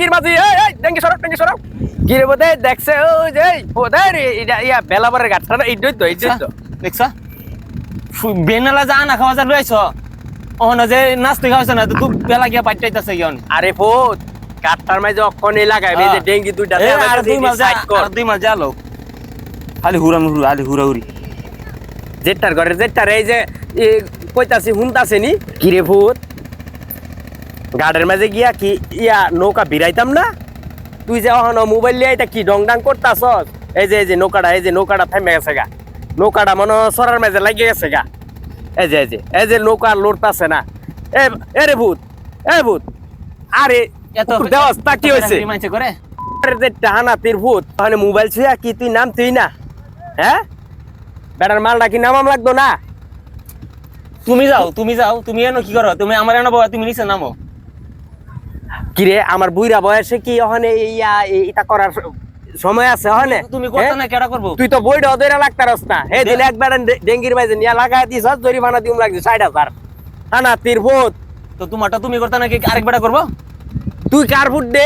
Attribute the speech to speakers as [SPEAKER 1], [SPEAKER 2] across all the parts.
[SPEAKER 1] ডেঙ্গির মাঝে ডেঙ্গি সরাও গিরে বোধ দেখছে ওই যে ওদের ইয়া বেলাবারের গাছটা এইটাই তো
[SPEAKER 2] দেখছ বেনালা যা না খাওয়া যা লইছ ওহনা যে নাস্তে খাওয়াছ না তুই বেলা গিয়া পাইতাইতাছে ইয়ন
[SPEAKER 1] আরে ভূত কাঠটার মাঝে অক্ষণে লাগাইবে যে ডেঙ্গি দুইটা
[SPEAKER 2] আর 2 মাস যা আর 2 মাস যা লো খালি হুরাহুরি
[SPEAKER 1] জেটটার ঘরে জেটটার এই যে কইতাছি হুনতাছে নি কিরে ভূত গাড়ের মাঝে গিয়া কি ইয়া নৌকা বিরাইতাম না তুই যে অহন মোবাইল লিয়ে এটা কি ডংডাং করতাছস এই যে নৌকাটা থামে গেছে গা নৌকাটা মনে সরার মাঝে লাগিয়ে গেছে গা এই যে নৌকা লড়তাছে না এরে ভূত আরে
[SPEAKER 2] এত
[SPEAKER 1] দেওয়াস্তা কি হয়েছে
[SPEAKER 2] মাইছে করে
[SPEAKER 1] যে টাহানাতির ভূত তাহলে মোবাইল ছুঁয়া কি তুই নামতেই না হ্যাঁ বেটার মালটা কি নামাম লাগতো না
[SPEAKER 2] তুমি যাও তুমি এনো কি করো তুমি আমার এনো বাবা তুমি নিচে নামো
[SPEAKER 1] কিরে আমার বুইরা বয়সে কি ওখানে এটা করার সময় আছে ওখানে
[SPEAKER 2] তুমি করতে না কেডা করবো
[SPEAKER 1] তুই তো বইটা ধরে লাগতারস না এই দিন একবার ডেঙ্গির মাঝে নিয়ে লাগাই দিস জরিমানা দিম লাগছে 60,000 টাহানাতির ভূত
[SPEAKER 2] তো তোমারটা তুমি করতে না কি আরেক বেটা করবো
[SPEAKER 1] তুই কার ভূত দে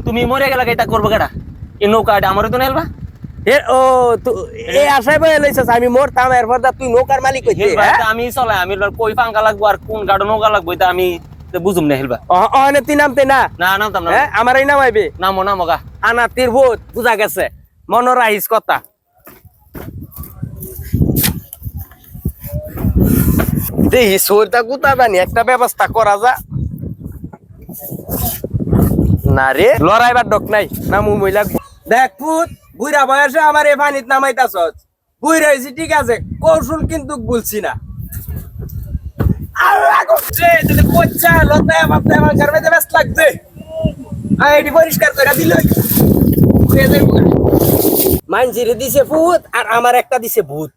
[SPEAKER 2] তুমি মরে গেলে এটা করবো কেডা এই নৌকাটা আমারও তো নেলবা
[SPEAKER 1] এই আশায় বয়ে লইছস আমি মরতাম এরপর তুই নৌকার মালিক হইছিস
[SPEAKER 2] আমি চলে আমি কই পাঙ্কা লাগবো আর কোন গাড়ো নৌকা লাগবো এটা আমি বুঝুম না হেলবা
[SPEAKER 1] অনে তুই নামতে না
[SPEAKER 2] নামতাম না
[SPEAKER 1] আমারই নামাইবে
[SPEAKER 2] নামো গা
[SPEAKER 1] আনাতির ভূত বুঝা গেছে মনে রাখিস কথা দেখি সরটা গুতা বানি একটা ব্যবস্থা করা যা না রে লড়াইবার ডক নাই নামু মই লাগবো দেখ ভূত বুইরা বয়সে আমার এই পানিত নামাইতাছস বুইরা হইছি ঠিক আছে কৌশল কিন্তু বলছি না মানজিরে দিছে ভূত আর আমার একটা দিছে ভূত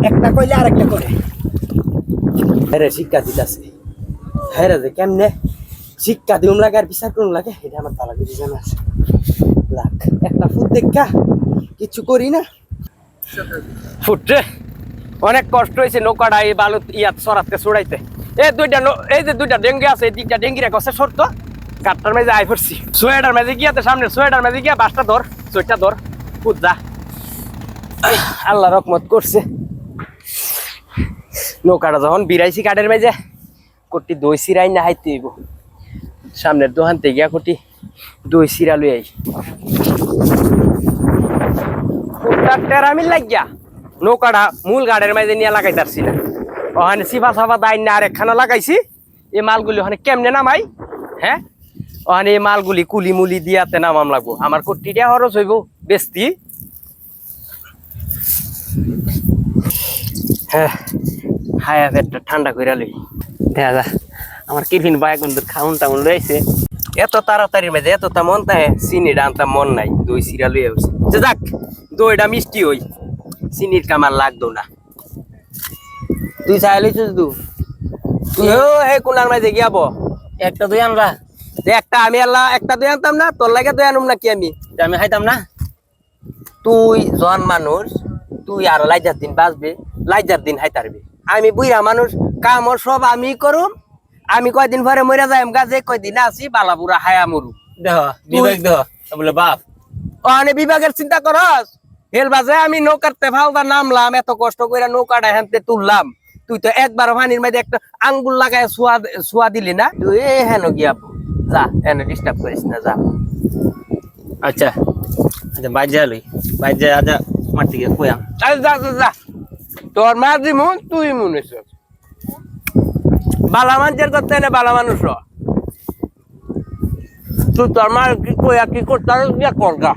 [SPEAKER 1] একটা কইলে আর একটা করে হ্যাঁ শিক্ষা দিতেছে হ্যাঁ রে কেমনে শিক্ষা দিউম লাগে আর বিচার করুন লাগে এটা আমার তালা দিদি জানা আছে লাখ একটা ফুট দেখা কিছু করি না ফুটে অনেক কষ্ট হয়েছে নৌকাটা এই বালু ইয়াত সরাতে ছড়াইতে এই যে দুইটা ডেঙ্গি আছে এই দিকটা ডেঙ্গি রেখে শর্ত কাঠটার মেঝে আই পড়ছি সোয়েটার মেঝে গিয়াতে সামনে সোয়েটার মেঝে গিয়া বাসটা ধর চোরটা ধর ফুট যা আল্লাহ রহমত করছে নৌকাটা যখন বিরাইছি কাঠের মেঝে কোটি দই সিরাই না হাইতে হইব সামনের দোকান থেকে গিয়া কোটি দই সিরা লই আই টেরামিল লাগিয়া নৌকাটা মূল গাড়ের মাঝে নিয়ে লাগাই তারছি না ওখানে সিফা সাফা দাইন না আর একখানা লাগাইছি এই মালগুলি ওখানে কেমনে নামাই হ্যাঁ ওখানে এই মালগুলি কুলি মুলি দিয়াতে নামাম লাগবো আমার কোটিটা খরচ হইব বেস্তি হ্যাঁ হায়া পেটটা ঠান্ডা করে লই দেখা যা আমার টিফিন বাইক বন্ধুর খাউন টাউন লইছে এত তাড়াতাড়ির মাঝে এত তা মন তাহে চিনিটা আনতাম মন নাই দই সিরা লই আসছে যাক দইটা মিষ্টি হই চিনির কামার লাগতো না তুই চাই লইছিস তুই হে কোনার মাঝে গিয়াব
[SPEAKER 2] একটা দই আনবা
[SPEAKER 1] একটা আমি আল্লাহ একটা দই আনতাম না তোর লাগে দই আনুম নাকি
[SPEAKER 2] আমি খাইতাম না
[SPEAKER 1] তুই জন মানুষ তুই আরো লাইজার দিন বাঁচবে লাইজার দিন হাইতারবি আমি বুইরা মানুষ কাম সব আমি করুম আমি কয়দিন পরে মরে যাই গাছে কয়দিন আছি বালাপুরা হায়া মরু
[SPEAKER 2] দেহ বিবেক দেহ বলে বাপ
[SPEAKER 1] ওখানে বিভাগের চিন্তা করস হেল বাজে আমি নৌকাতে ফালদা নামলাম এত কষ্ট করে নৌকাটা হেনতে তুললাম তুই তো একবার পানির মধ্যে একটা আঙ্গুল লাগায় সোয়া দিলি না তুই হেন গিয়া যা এনে ডিস্টার্ব করিস না যা
[SPEAKER 2] আচ্ছা বাইজা লই বাইজা আজা মাটি গিয়ে কইয়াম
[SPEAKER 1] যা তোর মা দিমুন তুই মনে বালা মানুষের করতে এনে বালা মানুষ তুই তোর মা কি কইয়া কি করতে কর গা